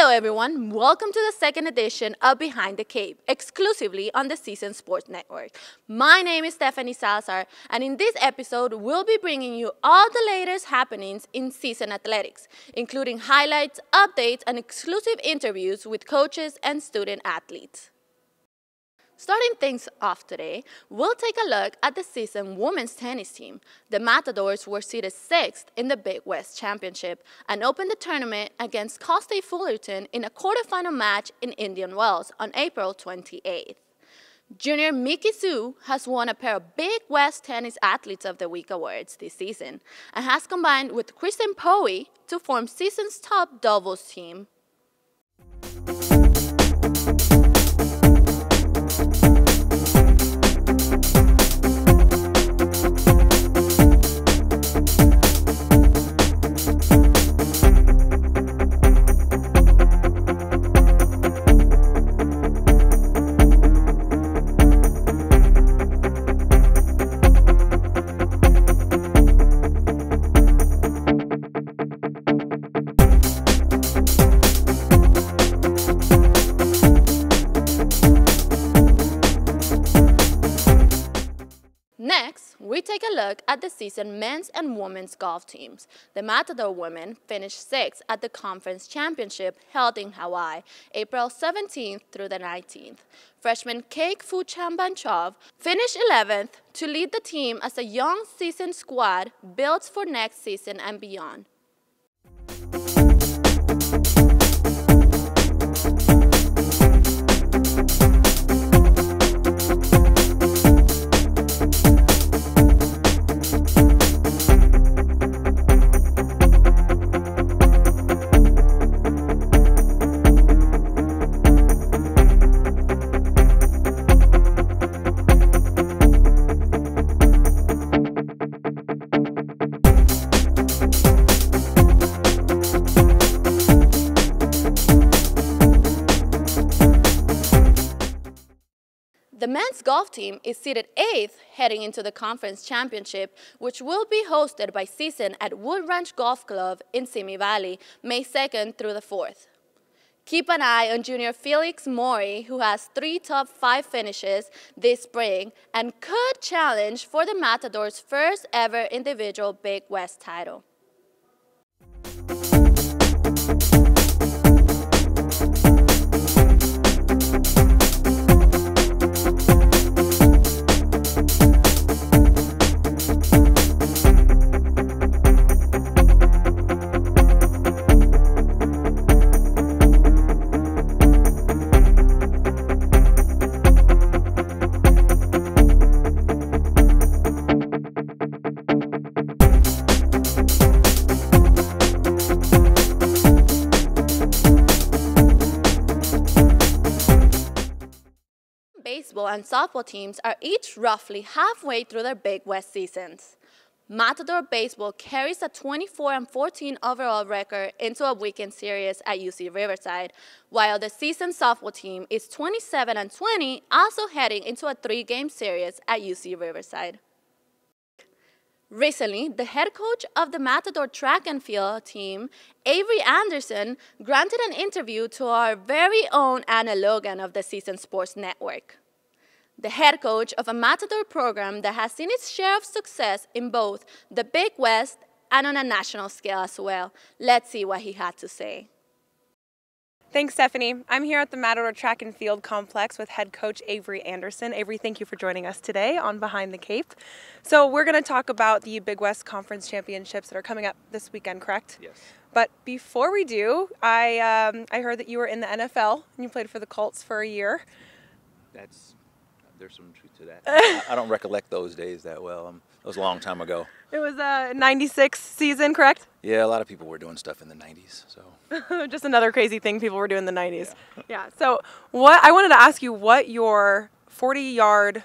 Hello everyone, welcome to the second edition of Behind the Cape, exclusively on the CSUN Sports Network. My name is Stephanny Salazar, and in this episode, we'll be bringing you all the latest happenings in CSUN athletics, including highlights, updates, and exclusive interviews with coaches and student athletes. Starting things off today, we'll take a look at the CSUN women's tennis team. The Matadors were seeded 6th in the Big West Championship and opened the tournament against Cal State Fullerton in a quarterfinal match in Indian Wells on April 28th. Junior Miki Sue has won a pair of Big West Tennis Athletes of the Week awards this season and has combined with Kristen Poe to form CSUN's top doubles team. Next, we take a look at the CSUN men's and women's golf teams. The Matador women finished 6th at the conference championship held in Hawaii, April 17th through the 19th. Freshman Kate Fuchambanchov finished 11th to lead the team as a young CSUN squad built for next season and beyond. The men's golf team is seeded 8th heading into the conference championship, which will be hosted by CSUN at Wood Ranch Golf Club in Simi Valley, May 2nd through the 4th. Keep an eye on junior Felix Mori, who has 3 top 5 finishes this spring and could challenge for the Matador's first ever individual Big West title. Baseball and softball teams are each roughly halfway through their Big West seasons. Matador Baseball carries a 24-14 overall record into a weekend series at UC Riverside, while the CSUN softball team is 27-20, also heading into a 3-game series at UC Riverside. Recently, the head coach of the Matador track and field team, Avery Anderson, granted an interview to our very own Anna Logan of the CSUN Sports Network. The head coach of a Matador program that has seen its share of success in both the Big West and on a national scale as well. Let's see what he had to say. Thanks, Stephanie. I'm here at the Matador Track and Field Complex with head coach Avery Anderson. Avery, thank you for joining us today on Behind the Cape. So we're going to talk about the Big West Conference Championships that are coming up this weekend, correct? Yes. But before we do, I heard that you were in the NFL and you played for the Colts for a year. There's some truth to that. I don't recollect those days that well. It was a long time ago. It was a 96 season, correct? Yeah, a lot of people were doing stuff in the 90s. So Just another crazy thing people were doing in the 90s. Yeah. So I wanted to ask you what your 40-yard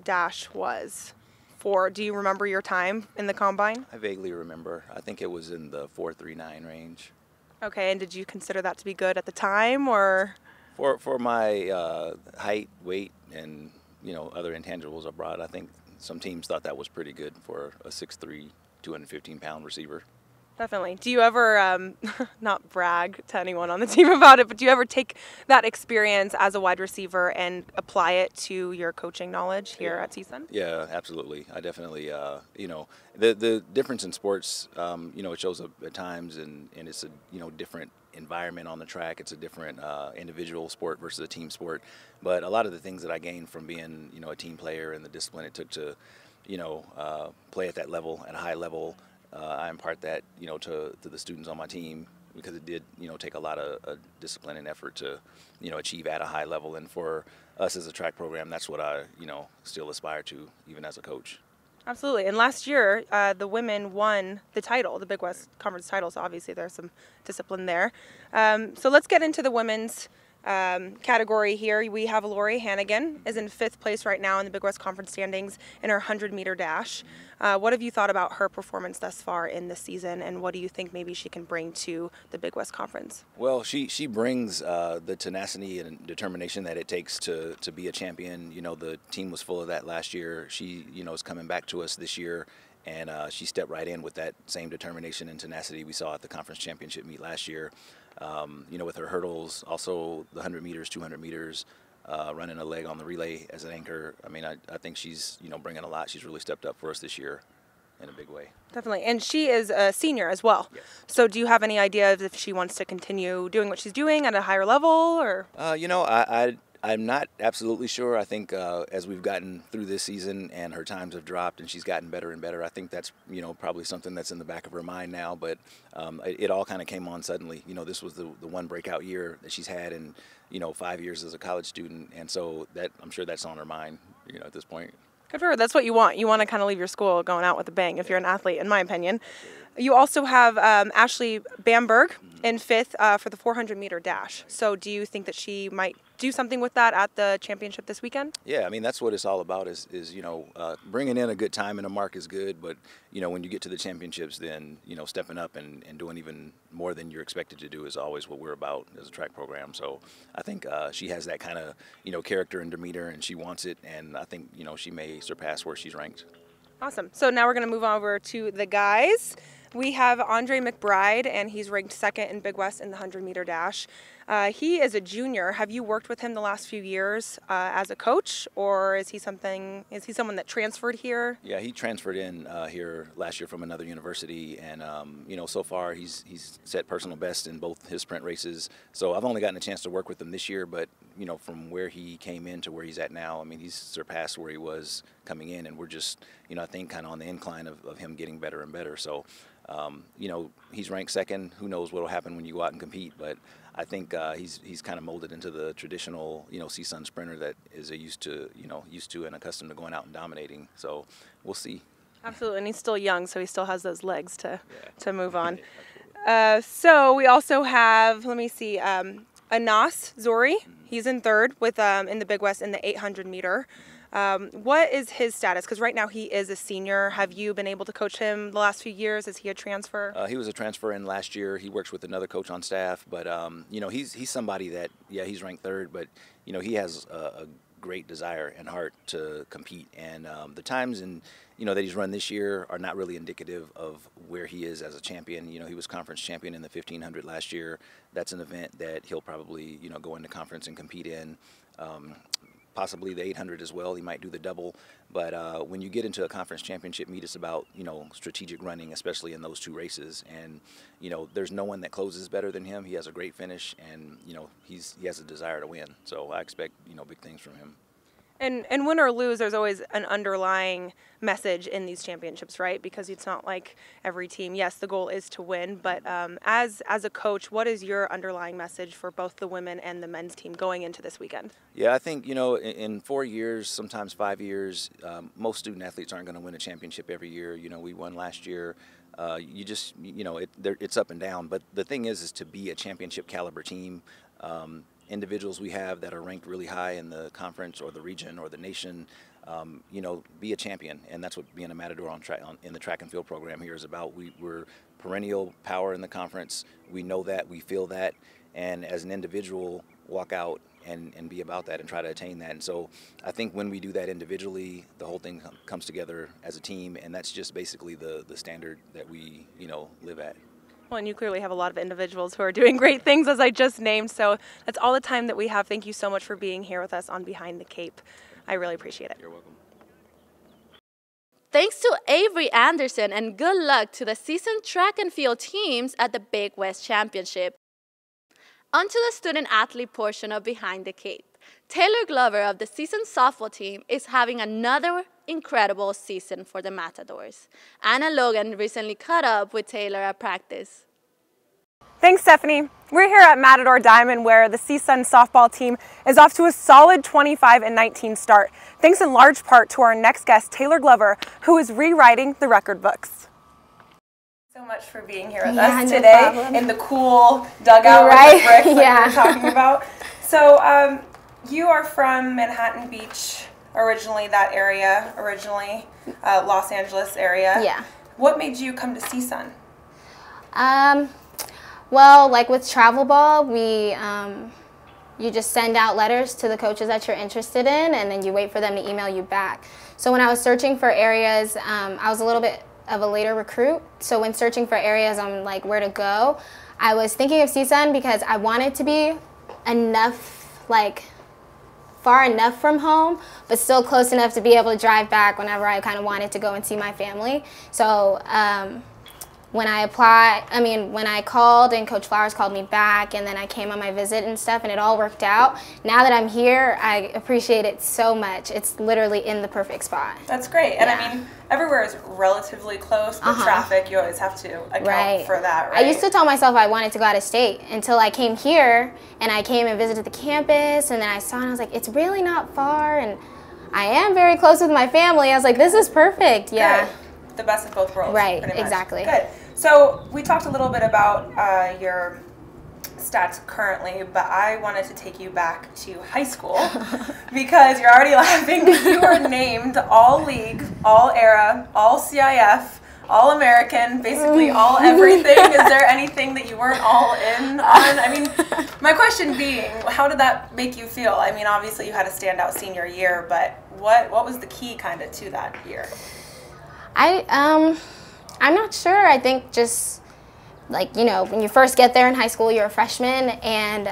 dash was for. Do you remember your time in the combine? I vaguely remember. I think it was in the 4.39 range. Okay, and did you consider that to be good at the time, or? For my height, weight, and other intangibles I brought, I think some teams thought that was pretty good for a 6'3", 215-pound receiver. Definitely. Do you ever, not brag to anyone on the team about it, but do you ever take that experience as a wide receiver and apply it to your coaching knowledge here at CSUN? Yeah, absolutely. I definitely, the difference in sports, it shows up at times, and it's a, different environment on the track. It's a different individual sport versus a team sport. But a lot of the things that I gained from being, a team player and the discipline it took to, play at that level, at a high level, I impart that, to the students on my team, because it did, take a lot of discipline and effort to, achieve at a high level. And for us as a track program, that's what I, still aspire to, even as a coach. Absolutely. And last year, the women won the title, the Big West Conference title, so obviously there's some discipline there. So let's get into the women's category here. We have Lori Hannigan is in 5th place right now in the Big West Conference standings in her 100-meter dash. What have you thought about her performance thus far in this season, and what do you think maybe she can bring to the Big West Conference? Well, she brings the tenacity and determination that it takes to be a champion. The team was full of that last year. She, is coming back to us this year, and she stepped right in with that same determination and tenacity we saw at the conference championship meet last year. With her hurdles, also the 100 meters, 200 meters, running a leg on the relay as an anchor. I mean, I think she's, bringing a lot. She's really stepped up for us this year in a big way. Definitely. And she is a senior as well. Yes. So do you have any idea if she wants to continue doing what she's doing at a higher level, or? I'm not absolutely sure. I think as we've gotten through this season and her times have dropped and she's gotten better and better, I think that's, probably something that's in the back of her mind now. But it all kind of came on suddenly. This was the one breakout year that she's had in, 5 years as a college student. And so that I'm sure that's on her mind, at this point. Good for her. That's what you want. You want to kind of leave your school going out with a bang if you're an athlete, in my opinion. You also have Ashley Bamberg in 5th for the 400-meter dash. So do you think that she might do something with that at the championship this weekend? Yeah, I mean, that's what it's all about is bringing in a good time and a mark is good. But, when you get to the championships, then, stepping up and doing even more than you're expected to do is always what we're about as a track program. So I think she has that kind of, character and demeanor, and she wants it. And I think, she may surpass where she's ranked. Awesome. So now we're going to move over to the guys. We have Andre McBride, and he's ranked 2nd in Big West in the 100-meter dash. He is a junior. Have you worked with him the last few years as a coach, or is he someone that transferred here? Yeah, he transferred in here last year from another university, and so far he's set personal best in both his sprint races. So I've only gotten a chance to work with him this year, but from where he came in to where he's at now, I mean, he's surpassed where he was coming in, and we're just I think kind of on the incline of him getting better and better. So he's ranked 2nd. Who knows what will happen when you go out and compete, but I think he's kind of molded into the traditional, CSUN sprinter that is used to and accustomed to going out and dominating. So we'll see. Absolutely, and he's still young, so he still has those legs to move on. So we also have, let me see, Anas Zori. He's in 3rd with in the Big West in the 800-meter. What is his status? Because right now he is a senior. Have you been able to coach him the last few years? Is he a transfer? He was a transfer in last year. He works with another coach on staff, but he's somebody that he's ranked 3rd, but he has a great desire and heart to compete, and the times that he's run this year are not really indicative of where he is as a champion. He was conference champion in the 1500 last year. That's an event that he'll probably go into conference and compete in. Possibly the 800 as well. He might do the double. But when you get into a conference championship meet, it's about, strategic running, especially in those 2 races. And, there's no one that closes better than him. He has a great finish, and, he has a desire to win. So I expect, big things from him. And win or lose, there's always an underlying message in these championships, right? Because it's not like every team, yes, the goal is to win, but as a coach, what is your underlying message for both the women and the men's team going into this weekend? Yeah, I think, in 4 years, sometimes 5 years, most student athletes aren't going to win a championship every year. We won last year. It's up and down. But the thing is to be a championship caliber team. Individuals we have that are ranked really high in the conference or the region or the nation, be a champion, and that's what being a Matador in the track and field program here is about. We're perennial power in the conference. We know that, we feel that, and as an individual, walk out and be about that and try to attain that. And so I think when we do that individually, the whole thing comes together as a team, and that's just basically the standard that we live at. Well, and you clearly have a lot of individuals who are doing great things, as I just named. So that's all the time that we have. Thank you so much for being here with us on Behind the Cape. I really appreciate it. You're welcome. Thanks to Avery Anderson, and good luck to the CSUN track and field teams at the Big West Championship. On to the student-athlete portion of Behind the Cape. Taylor Glover of the CSUN softball team is having another incredible season for the Matadors. Anna Logan recently caught up with Taylor at practice. Thanks, Stephanny. We're here at Matador Diamond, where the CSUN softball team is off to a solid 25-19 start, thanks in large part to our next guest, Taylor Glover, who is rewriting the record books. So much for being here with us today in the cool dugout with the bricks that we were talking about. So you are from Manhattan Beach, originally that area, Los Angeles area. Yeah. What made you come to CSUN? Well, like with travel ball, you just send out letters to the coaches that you're interested in, and then you wait for them to email you back. So when I was searching for areas, I was a little bit of a later recruit. So when searching for areas on like where to go, I was thinking of CSUN because I wanted to be enough, like far enough from home, but still close enough to be able to drive back whenever I kind of wanted to go and see my family. So when I called and Coach Flowers called me back, and then I came on my visit and stuff, and it all worked out. Now that I'm here, I appreciate it so much. It's literally in the perfect spot. That's great. And I mean, everywhere is relatively close, but traffic, you always have to account for that, right? I used to tell myself I wanted to go out of state until I came here, and I came and visited the campus, and then I saw, and I was like, it's really not far, and I am very close with my family. I was like, this is perfect. Yeah. Good. The best of both worlds. Right, exactly. Good. So we talked a little bit about your stats currently, but I wanted to take you back to high school because you're already laughing. You were named All-League, All-Era, All-CIF, All-American, basically all everything. Is there anything that you weren't all in on? I mean, my question being, how did that make you feel? I mean, obviously you had a standout senior year, but what was the key kind of to that year? I'm not sure. I think just like, you know, when you first get there in high school, you're a freshman, and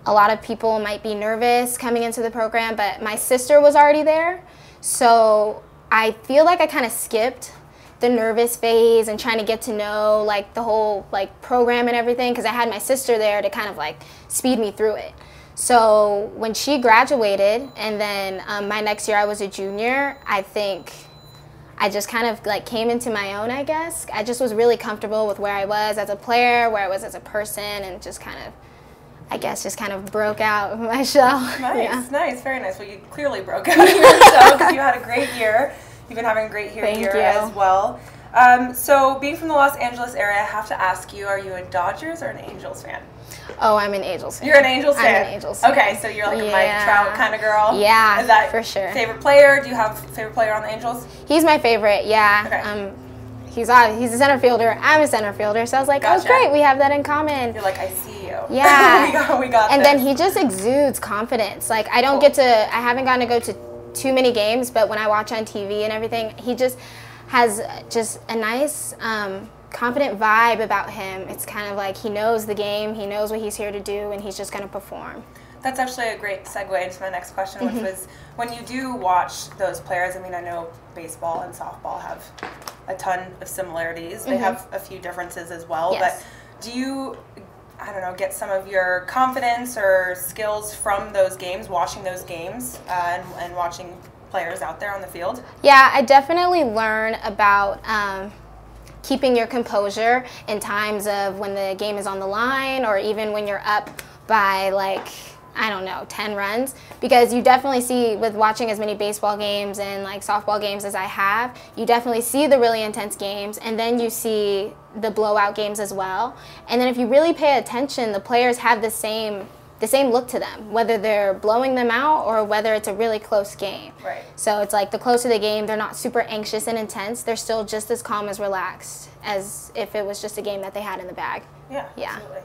a lot of people might be nervous coming into the program, but my sister was already there. So I feel like I kind of skipped the nervous phase and trying to get to know like the whole like program and everything, because I had my sister there to kind of like speed me through it. So when she graduated, and then my next year I was a junior, I think I just kind of like came into my own, I guess. I just was really comfortable with where I was as a player, where I was as a person, and just kind of, I guess, just kind of broke out of my shell. Nice, nice, very nice. Well, you clearly broke out of your shell because you had a great year. You've been having a great year as well. So being from the Los Angeles area, I have to ask you, are you a Dodgers or an Angels fan? Oh, I'm an Angels fan. You're an Angels fan? I'm an Angels fan. Okay, so you're like a Mike Trout kind of girl? Yeah, is that for sure. Favorite player? Do you have a favorite player on the Angels? He's my favorite, yeah. Okay. He's a center fielder. I'm a center fielder, so I was like, oh, great, we have that in common. You're like, I see you. Yeah. we got and this. then he just exudes confidence. Like, I haven't gotten to go to too many games, but when I watch on TV and everything, he just has just a nice, confident vibe about him. It's kind of like he knows the game, he knows what he's here to do, and he's just going to perform. That's actually a great segue into my next question, which was, when you do watch those players, I mean, I know baseball and softball have a ton of similarities. They have a few differences as well, but do you, I don't know, get some of your confidence or skills from those games, watching those games, and watching players out there on the field? Yeah, I definitely learn about keeping your composure in times of when the game is on the line, or even when you're up by like, I don't know, 10 runs, because you definitely see, with watching as many baseball games and like softball games as I have, you definitely see the really intense games, and then you see the blowout games as well. And then if you really pay attention, the players have the same look to them, whether they're blowing them out or whether it's a really close game. Right. So it's like the closer the game, they're not super anxious and intense. They're still just as calm as relaxed as if it was just a game that they had in the bag. Yeah, absolutely.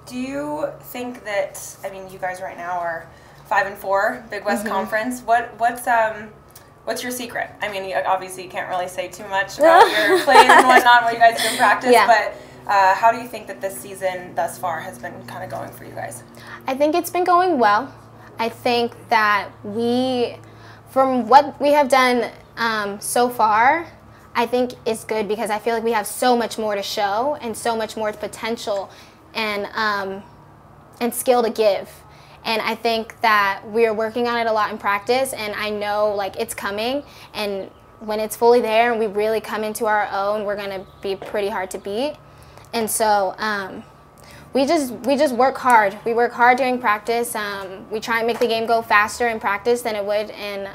Do you think that, I mean, you guys right now are 5-4, Big West Conference. What's your secret? I mean, obviously you can't really say too much about your plays and whatnot, what you guys do in practice, but How do you think that this season thus far has been kind of going for you guys? I think it's been going well. I think that from what we have done so far, I think it's good because I feel like we have so much more to show and so much more potential and skill to give. And I think that we are working on it a lot in practice, and I know like it's coming, and when it's fully there and we really come into our own, we're gonna be pretty hard to beat. And so we just work hard. We work hard during practice. We try and make the game go faster in practice than it would in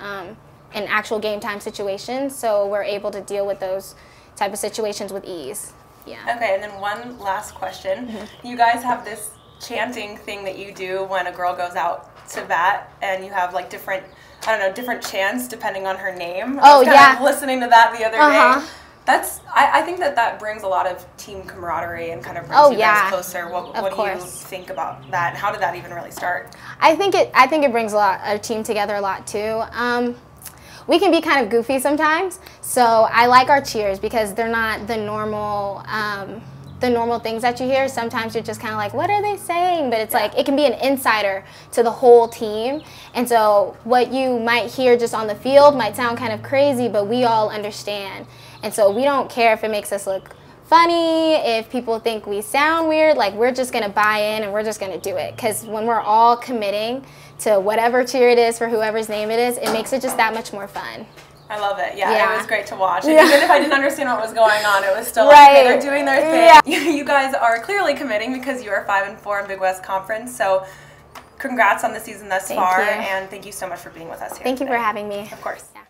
actual game time situations, so we're able to deal with those type of situations with ease. Yeah. Okay, and then one last question. You guys have this chanting thing that you do when a girl goes out to bat, and you have like different chants depending on her name. Oh, I was kind of listening to that the other day. I think that brings a lot of team camaraderie and kind of brings you guys closer. What do you think about that? How did that even really start? I think it brings our team together a lot too. We can be kind of goofy sometimes, so I like our cheers because they're not the normal things that you hear. Sometimes you're just kind of like, what are they saying? But it's like, it can be an insider to the whole team. And so what you might hear just on the field might sound kind of crazy, but we all understand. And so we don't care if it makes us look funny, if people think we sound weird, like we're just gonna buy in and we're just gonna do it. Because when we're all committing to whatever cheer it is for whoever's name it is, it makes it just that much more fun. I love it. Yeah, it was great to watch. And even if I didn't understand what was going on, it was still like, okay, they're doing their thing. Yeah. You guys are clearly committing because you are 5-4 in Big West Conference. So congrats on the season thus far. And thank you so much for being with us here. Thank you for having me. Of course. Yeah.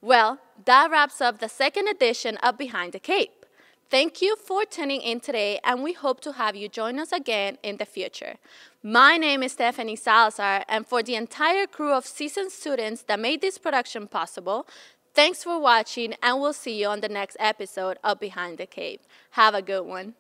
Well, that wraps up the second edition of Behind the Cape. Thank you for tuning in today, and we hope to have you join us again in the future. My name is Stephanny Salazar, and for the entire crew of CSUN students that made this production possible, thanks for watching, and we'll see you on the next episode of Behind the Cape. Have a good one.